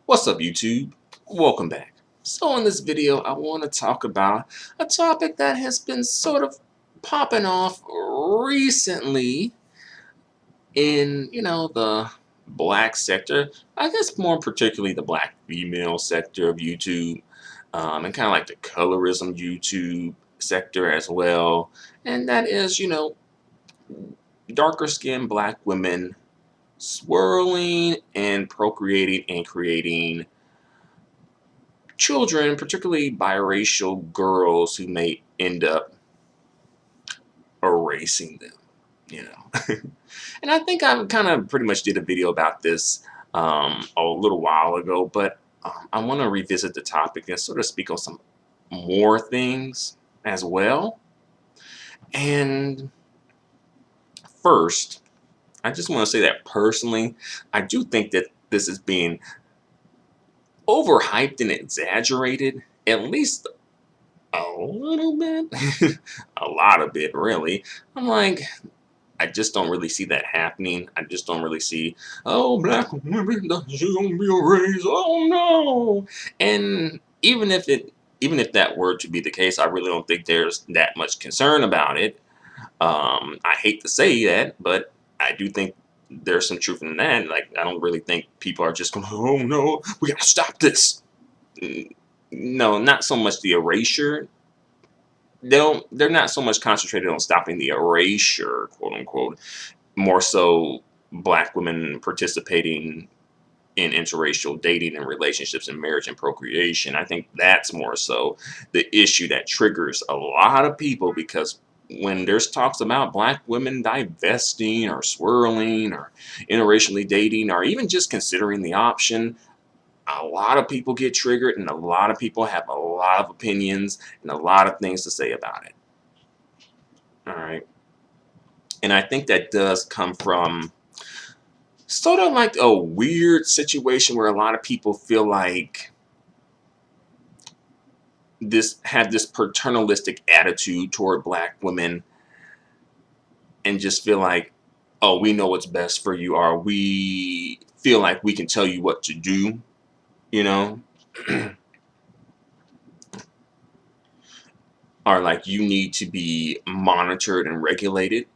What's up, YouTube? Welcome back. So in this video, I want to talk about a topic that has been sort of popping off recently in, the black sector. I guess more particularly the black female sector of YouTube, and kind of like the colorism YouTube sector as well. And that is, darker skinned black women swirling and procreating and creating children, particularly biracial girls, who may end up erasing them. And I think I kind of pretty much did a video about this a little while ago, but I want to revisit the topic and sort of speak on some more things as well. And first, I just want to say that personally, I do think that this is being overhyped and exaggerated, at least a little bit. A lot of it, really. I'm like, I just don't really see that happening. I just don't really see, oh, black women, she's gonna be erased. Oh no! And even if that were to be the case, I really don't think there's that much concern about it. I hate to say that, but I do think there's some truth in that. Like, I don't really think people are just going, oh no, we gotta stop this. No, not so much the erasure. They're not so much concentrated on stopping the erasure, quote unquote. More so black women participating in interracial dating and relationships and marriage and procreation. I think that's more so the issue that triggers a lot of people, because when there's talks about black women divesting or swirling or interracially dating or even just considering the option, a lot of people get triggered and a lot of people have a lot of opinions and a lot of things to say about it. All right. And I think that does come from sort of like a weird situation where a lot of people feel like this paternalistic attitude toward black women and just feel like, oh, we know what's best for you, or we feel like we can tell you what to do, you know? Or like you need to be monitored and regulated.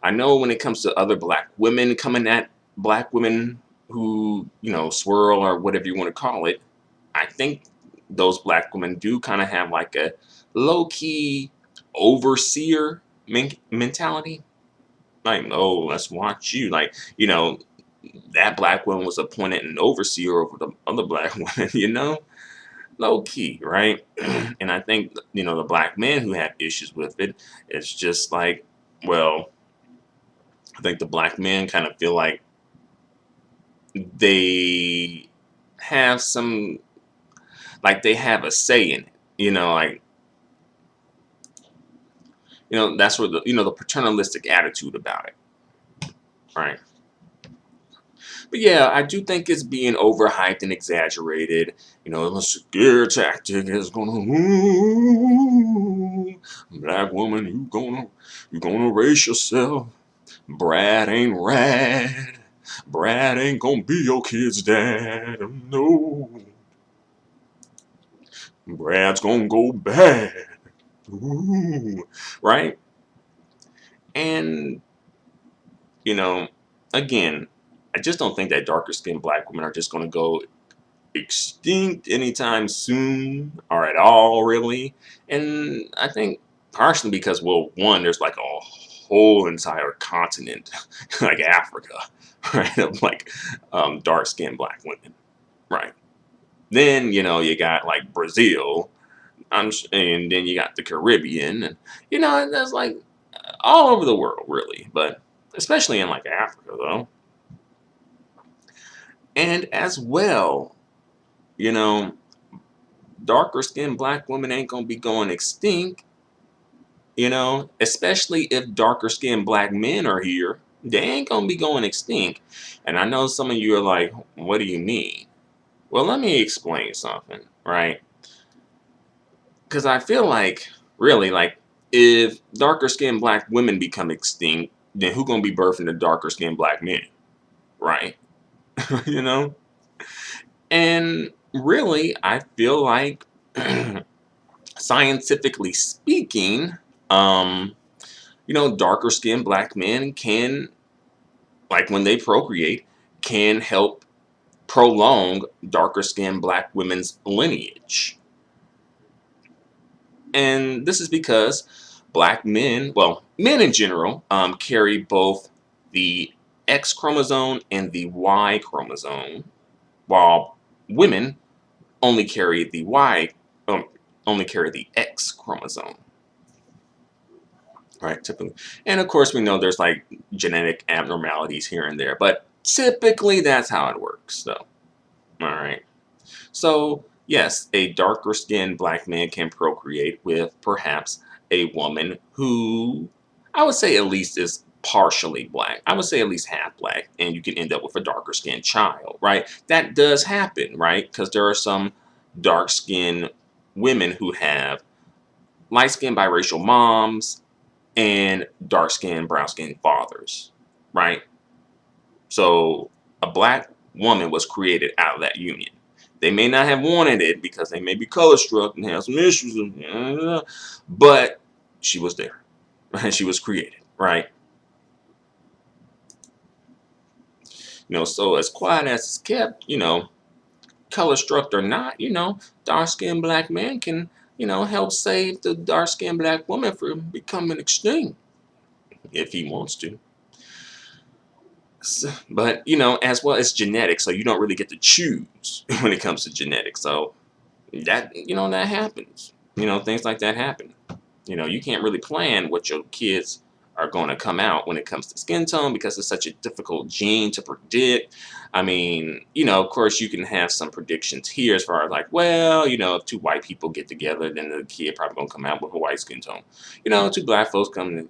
I know when it comes to other black women coming at black women who, swirl or whatever you want to call it, I think those black women do kind of have like a low key overseer mentality. Like, oh, let's watch you. Like, that black woman was appointed an overseer over the other black women. Low key, right? And I think, the black men who have issues with it, it's just like, well, I think the black men kind of feel like they have some, like they have a say in it, like, that's where the paternalistic attitude about it, right? But yeah, I do think it's being overhyped and exaggerated. The scare tactic is gonna, ooh, black woman, you gonna erase yourself. Brad ain't rad. Brad ain't gonna be your kid's dad. No. Brad's gonna go bad. Ooh. Right? And, you know, again, I just don't think that darker skinned black women are just gonna go extinct anytime soon or at all, really. And I think partially because, well, one, there's like a whole entire continent, like Africa, right, of like dark skinned black women, right? Then, you got like Brazil, and then you got the Caribbean, and, there's like all over the world, really, but especially in like Africa, though. And as well, you know, darker skinned black women ain't gonna be going extinct, especially if darker skinned black men are here. They ain't gonna be going extinct. And I know some of you are like, what do you mean? Well, let me explain something, right? Because I feel like, really, like, if darker skinned black women become extinct, then who gonna be birthing the darker skinned black men, right? you know? And really, I feel like scientifically speaking, um, darker skinned black men can, like when they procreate, can help prolong darker skinned black women's lineage. And this is because black men, well, men in general, carry both the X chromosome and the Y chromosome, while women only carry the only carry the X chromosome, right? Typically, and of course, we know there's like genetic abnormalities here and there, but typically that's how it works. So, all right. So, yes, a darker skinned black man can procreate with perhaps a woman who I would say at least is partially black. I would say at least half black, and you can end up with a darker skinned child, right? That does happen, right? Because there are some dark skinned women who have light skinned biracial moms and dark skinned brown skinned fathers, right? So, a black woman was created out of that union. They may not have wanted it because they may be color struck and have some issues, but she was there. She was created, right? So as quiet as it's kept, color struck or not, dark skinned black man can, help save the dark skinned black woman from becoming extinct if he wants to. But as well as genetics, so you don't really get to choose when it comes to genetics. So that happens. Things like that happen. You can't really plan what your kids are going to come out when it comes to skin tone because it's such a difficult gene to predict. I mean, of course you can have some predictions here as far as like, well, if two white people get together, then the kid probably gonna come out with a white skin tone. Two black folks come,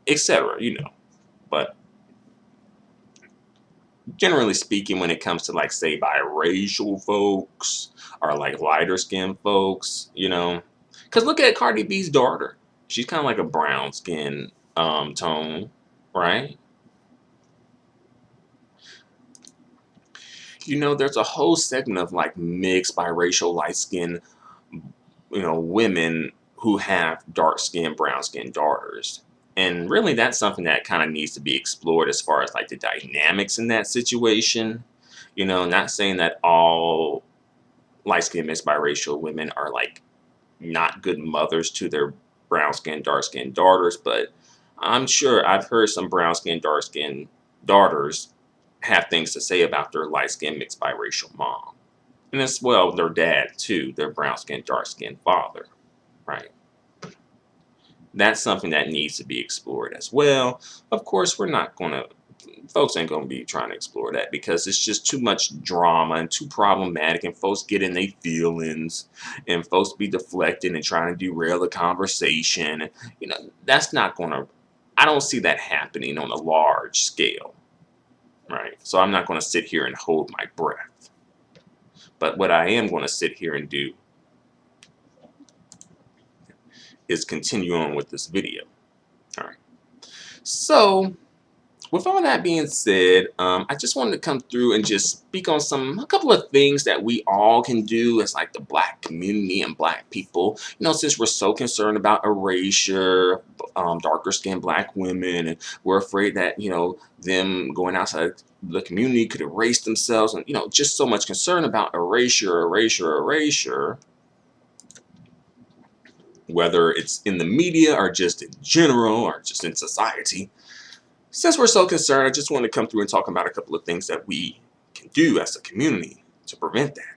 etc. But generally speaking, when it comes to like say biracial folks or like lighter skinned folks, because look at Cardi B's daughter. She's kind of like a brown skin tone, right? There's a whole segment of like mixed biracial light skin, women who have dark skin, brown skin daughters. And really that's something that kind of needs to be explored as far as like the dynamics in that situation. Not saying that all light skinned mixed biracial women are like not good mothers to their brown skin, dark skin daughters, but I'm sure I've heard some brown skin, dark skin daughters have things to say about their light skin mixed biracial mom. And as well their dad too, their brown skin, dark skin father. Right. That's something that needs to be explored as well. Of course, we're not gonna folks ain't gonna be trying to explore that because it's just too much drama and too problematic, and folks get in their feelings, and folks be deflecting and trying to derail the conversation. That's not gonna. I don't see that happening on a large scale, right? So I'm not gonna sit here and hold my breath. But what I am gonna sit here and do is continue on with this video. All right. So with all that being said, I just wanted to come through and just speak on a couple of things that we all can do as like the black community and black people. Since we're so concerned about erasure, darker skinned black women, and we're afraid that them going outside the community could erase themselves, and just so much concern about erasure. Whether it's in the media or just in general or just in society. Since we're so concerned, I just want to come through and talk about a couple of things that we can do as a community to prevent that.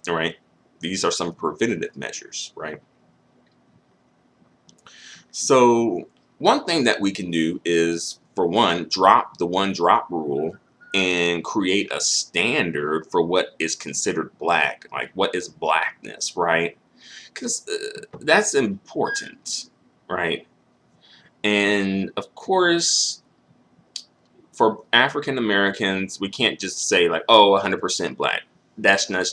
All right. These are some preventative measures, right? So one thing that we can do is, for one, drop the one drop rule and create a standard for what is considered black, like what is blackness, right? Because that's important, right? And of course, for African Americans, we can't just say like, oh, 100% black. That's not,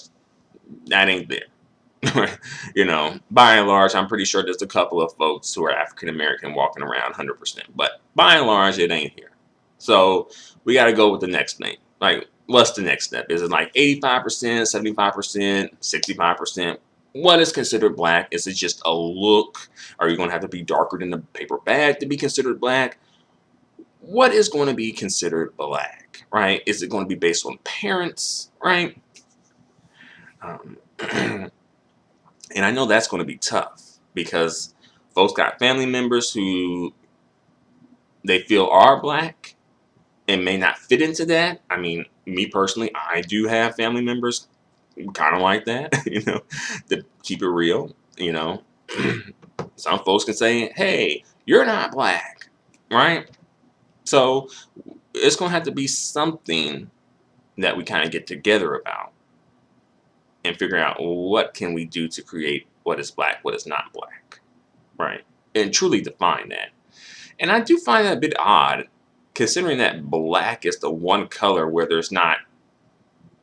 that ain't there. By and large, I'm pretty sure there's a couple of folks who are African American walking around 100%, but by and large, it ain't here. So we got to go with the next thing. Like, what's the next step? Is it like 85%, 75%, 65%? What is considered black? Is it just a look? Are you going to have to be darker than the paper bag to be considered black? What is going to be considered black, right? Is it going to be based on parents, right? Um, and I know that's going to be tough because folks got family members who they feel are black and may not fit into that. I mean, me personally, I do have family members kind of like that, to keep it real, Some folks can say, hey, you're not black, right? So it's going to have to be something that we kind of get together about and figure out what can we do to create what is black, what is not black, right? And truly define that. And I do find that a bit odd, considering that black is the one color where there's not,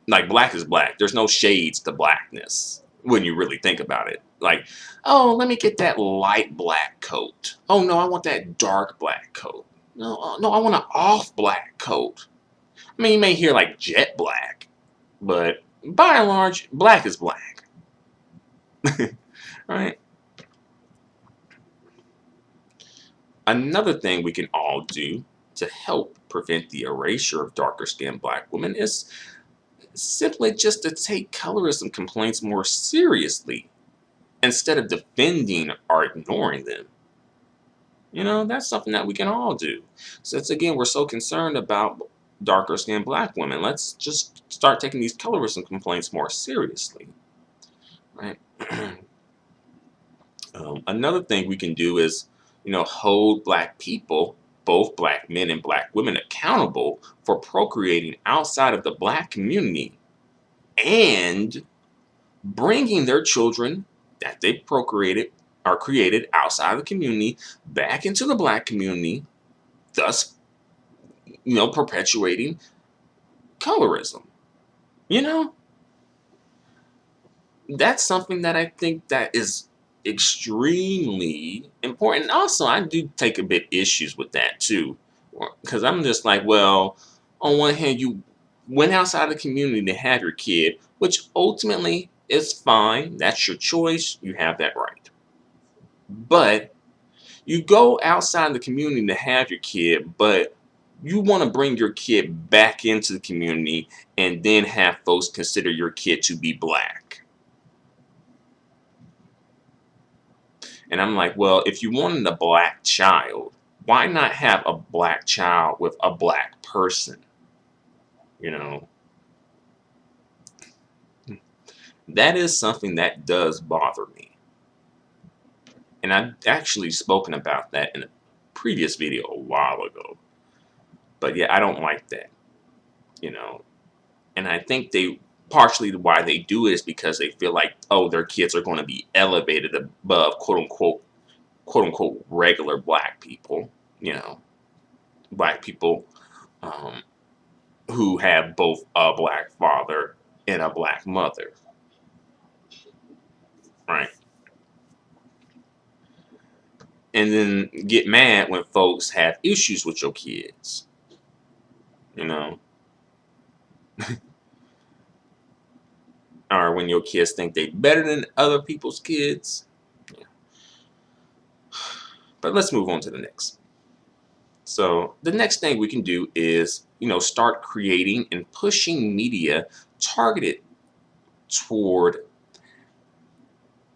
like, black is black. There's no shades to blackness when you really think about it. Like, oh, let me get that light black coat. Oh, no, I want that dark black coat. No, no, I want an off black coat. I mean, you may hear like jet black, but by and large, black is black. Right? Another thing we can all do to help prevent the erasure of darker skinned black women is simply just to take colorism complaints more seriously instead of defending or ignoring them. That's something that we can all do. Since again, we're so concerned about darker skinned black women, let's just start taking these colorism complaints more seriously. Right? Another thing we can do is, hold black people, both black men and black women, accountable for procreating outside of the black community and bringing their children that they procreated or created outside of the community back into the black community, thus, perpetuating colorism. That's something that I think that is extremely important. Also, I do take a bit issues with that too, because I'm just like, well, on one hand, you went outside the community to have your kid, which ultimately is fine. That's your choice. You have that right. But you go outside the community to have your kid, but you want to bring your kid back into the community and then have folks consider your kid to be black. And I'm like, well, if you wanted a black child, why not have a black child with a black person? That is something that does bother me. And I've actually spoken about that in a previous video a while ago. But yeah, I don't like that, And I think partially why they do it is because they feel like, oh, their kids are going to be elevated above quote unquote regular black people, black people who have both a black father and a black mother, right? And then get mad when folks have issues with your kids, or when your kids think they're better than other people's kids. Yeah. But let's move on to the next. So the next thing we can do is, start creating and pushing media targeted toward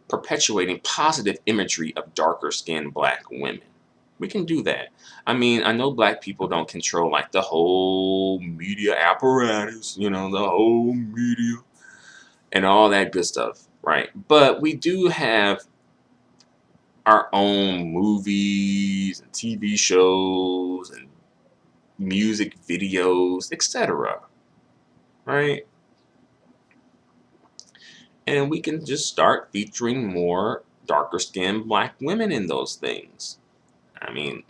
perpetuating positive imagery of darker skinned black women. We can do that. I mean, I know black people don't control like the whole media apparatus, the whole media and all that good stuff, right? But we do have our own movies and TV shows and music videos, etc. Right? And we can just start featuring more darker skinned black women in those things. I mean,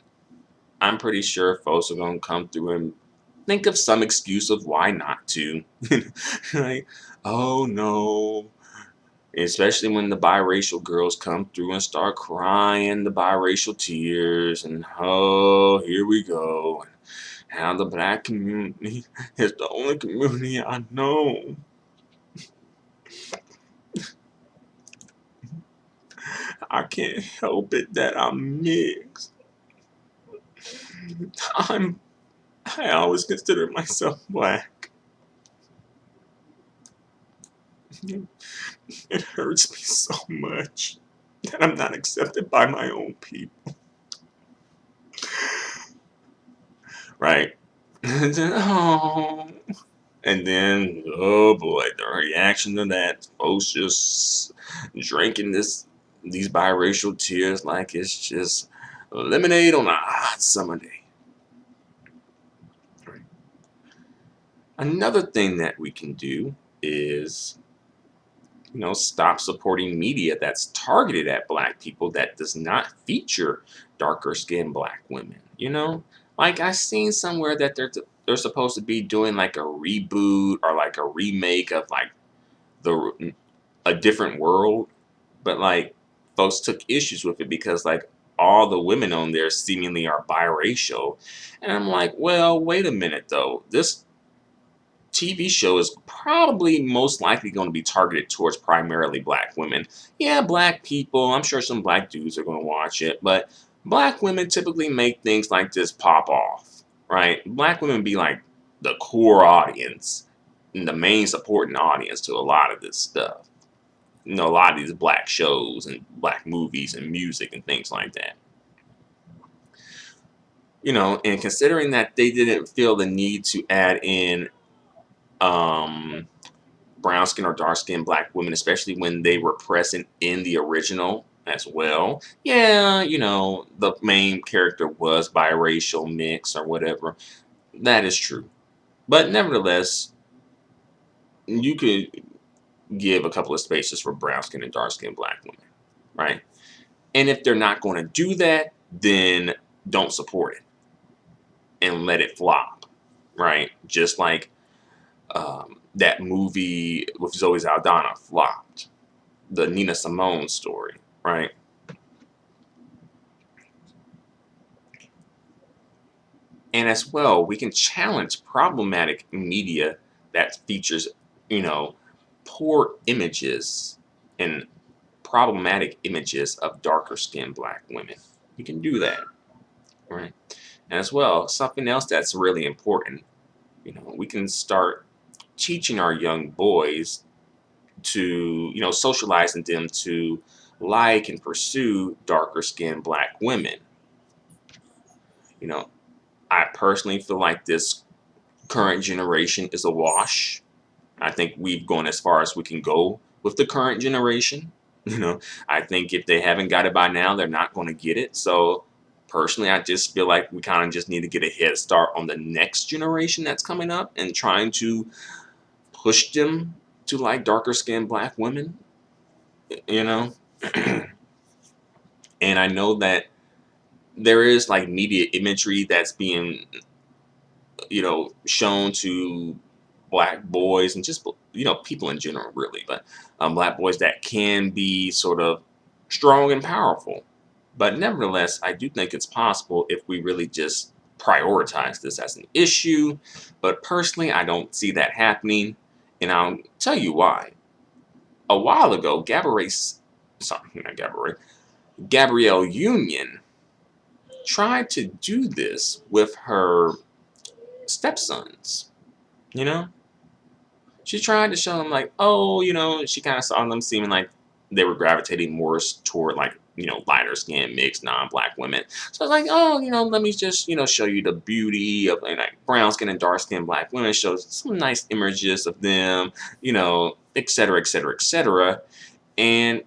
I'm pretty sure folks are going to come through and think of some excuse of why not to. Like, oh no. Especially when the biracial girls come through and start crying the biracial tears and oh, here we go. how the black community is the only community I know. I can't help it that I'm mixed. I'm I always consider myself black. It hurts me so much that I'm not accepted by my own people. Right? And then, oh. And then, oh boy, the reaction to that, folks just drinking these biracial tears like it's just lemonade on a hot summer day. Right. Another thing that we can do is, stop supporting media that's targeted at black people that does not feature darker skinned black women. Like I seen somewhere that they're supposed to be doing like a reboot or like a remake of like the a different world, but like folks took issues with it because like all the women on there seemingly are biracial, and I'm like, well, wait a minute though, this TV show is probably most likely going to be targeted towards primarily black women. Yeah, black people, I'm sure some black dudes are going to watch it, but black women typically make things like this pop off, right? Black women be like the core audience and the main supporting audience to a lot of this stuff. A lot of these black shows and black movies and music and things like that. And considering that they didn't feel the need to add in um, brown skin or dark skinned black women, especially when they were present in the original as well. Yeah, the main character was biracial mix or whatever. That is true. But nevertheless, you could give a couple of spaces for brown skin and dark skinned black women, right? And if they're not going to do that, then don't support it and let it flop, right? Just like that movie with Zoe Saldana flopped, the Nina Simone story, right? And as well, we can challenge problematic media that features, you know, poor images and problematic images of darker skinned black women. We can do that, right? And as well, something else that's really important, we can start teaching our young boys to, socializing them to like and pursue darker skinned black women. You know, I personally feel like this current generation is a wash. I think we've gone as far as we can go with the current generation. You know, I think if they haven't got it by now, they're not going to get it. So personally, I just feel like we kind of just need to get a head start on the next generation that's coming up and trying to push them to like darker skinned black women, you know? And I know that there is like media imagery that's being, shown to black boys and just, people in general, really, but black boys that can be sort of strong and powerful. But nevertheless, I do think it's possible if we really just prioritize this as an issue. But personally, I don't see that happening. And I'll tell you why. A while ago, Gabrielle Union tried to do this with her stepsons. You know, she tried to show them like, oh, she kind of saw them seeming like they were gravitating more toward like, lighter skin, mixed, non-black women. So I was like, oh, let me just, show you the beauty of like brown skin and dark skin black women. Shows some nice images of them, et cetera, et cetera, et cetera. And,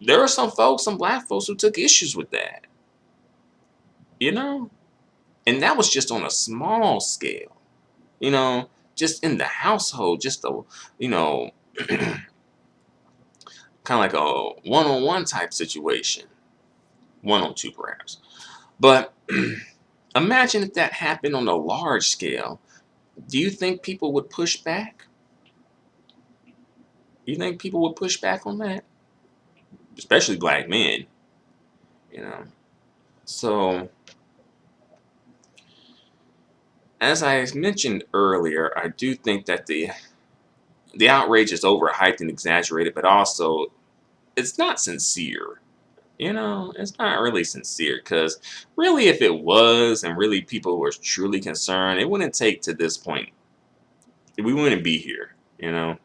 there are some black folks who took issues with that, you know? And that was just on a small scale, just in the household, just a, you know, kind of like a one-on-one type situation, one-on-two perhaps. But imagine if that happened on a large scale. Do you think people would push back? You think people would push back on that? Especially black men, you know. So as I mentioned earlier, I do think that the outrage is overhyped and exaggerated, but also it's not sincere. It's not really sincere because really, if it was and really people were truly concerned, it wouldn't take to this point. We wouldn't be here, you know.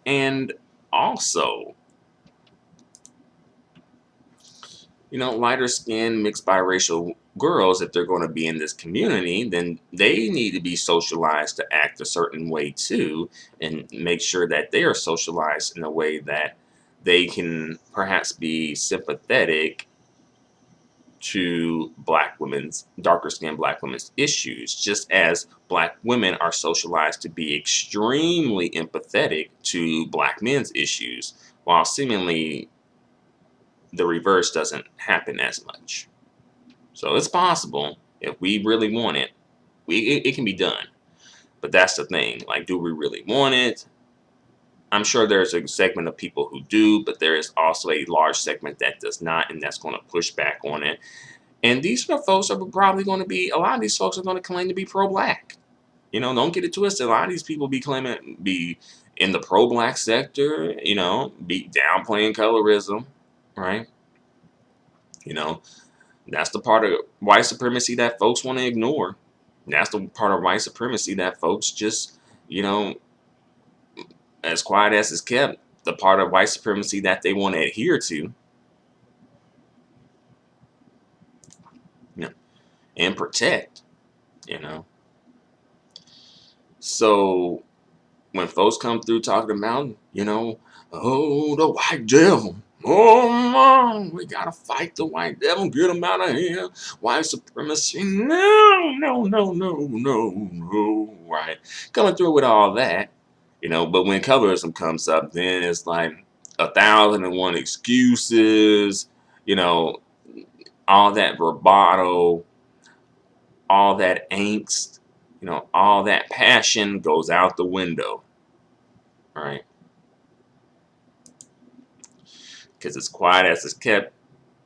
And also, lighter skinned mixed biracial girls, if they're going to be in this community, then they need to be socialized to act a certain way too, and make sure that they are socialized in a way that they can perhaps be sympathetic to darker skinned black women's issues, just as black women are socialized to be extremely empathetic to black men's issues, while seemingly the reverse doesn't happen as much. So it's possible if we really want it, it can be done. But that's the thing. Like, do we really want it? I'm sure there's a segment of people who do, but there is also a large segment that does not, and that's going to push back on it. And these folks are probably going to be, a lot of these folks are going to claim to be pro-black. Don't get it twisted. A lot of these people be claiming be in the pro-black sector, be downplaying colorism, right? That's the part of white supremacy that folks want to ignore. That's the part of white supremacy that folks just, you know, as quiet as it's kept, the part of white supremacy that they want to adhere to, and protect, you know. So when folks come through talking about, oh, the white devil. Oh, man, we gotta fight the white devil, get him out of here. White supremacy, no, no, no, no, no, no, right? Coming through with all that, but when colorism comes up, then it's like 1,001 excuses, all that bravado, all that angst, all that passion goes out the window, right? Because as quiet as it's kept,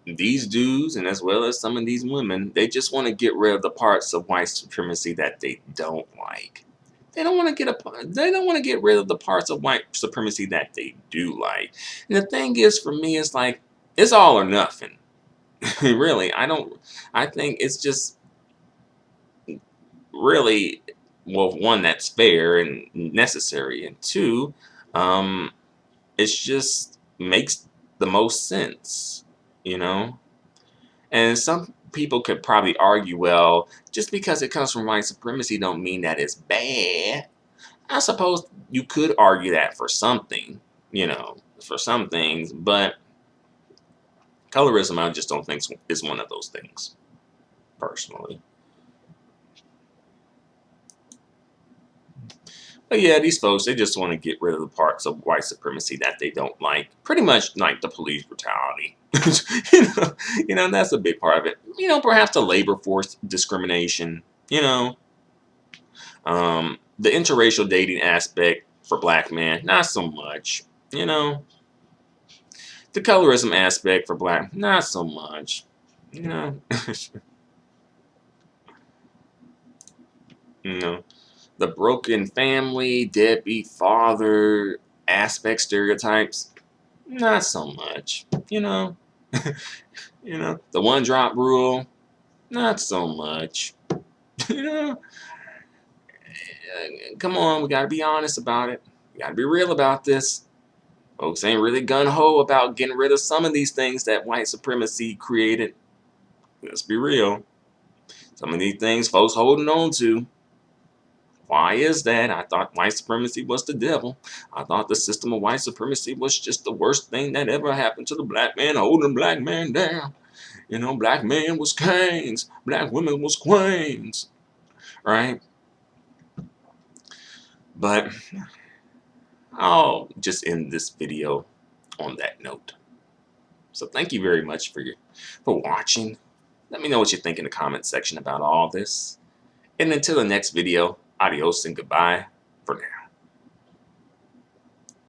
these dudes, and as well as some of these women, they just want to get rid of the parts of white supremacy that they don't like. They don't want to get rid of the parts of white supremacy that they do like. And the thing is, for me, it's like it's all or nothing. Really, I think it's just really, well, one, that's fair and necessary, and two, it's just makes the most sense, you know. And some people could probably argue, well, just because it comes from white supremacy don't mean that it's bad. I suppose you could argue that for something, for some things, but colorism, I just don't think is one of those things, personally. But yeah, these folks, they just want to get rid of the parts of white supremacy that they don't like. Pretty much like the police brutality. That's a big part of it. Perhaps the labor force discrimination, the interracial dating aspect for black men, not so much, the colorism aspect for black, not so much, you know. you know. The broken family, deadbeat father aspect stereotypes, not so much, The one drop rule, not so much, you know. Come on, we gotta be honest about it. We gotta be real about this. Folks ain't really gun-ho about getting rid of some of these things that white supremacy created. Let's be real. Some of these things folks holding on to. Why is that? I thought white supremacy was the devil. I thought the system of white supremacy was just the worst thing that ever happened to the black man, holding black man down. Black men was kings, black women was queens, right? But I'll just end this video on that note. So thank you very much for watching. Let me know what you think in the comment section about all this. And until the next video, adios and goodbye for now.